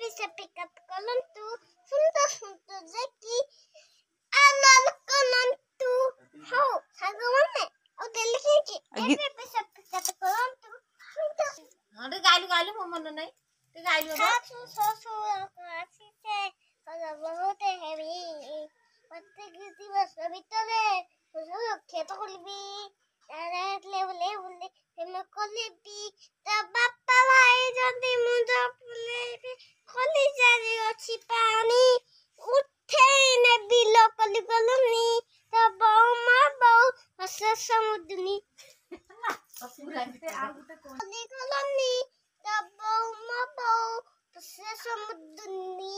bisa pikat kolon tu suntuk zeki anak kolon tu how sagawame au deliki ki ebe bisa pikat kolon tu suntuk अरे गाइलु म मन नै ते गाइलु सासु ससुर आछि से बहुत हेवी प्रत्येक दिवस ভিতরে খেত করবি লেবলে বলে হেম কলিবি তা বাপ্পা ভাই যদি মুজা ফুলে কলি জারি ଅଛି পানি উঠে নেবি লোকলি কলনি তা বৌমা বউ হস সমুদ্রনি কলি কলনি তা বৌমা বউ হস সমুদ্রনি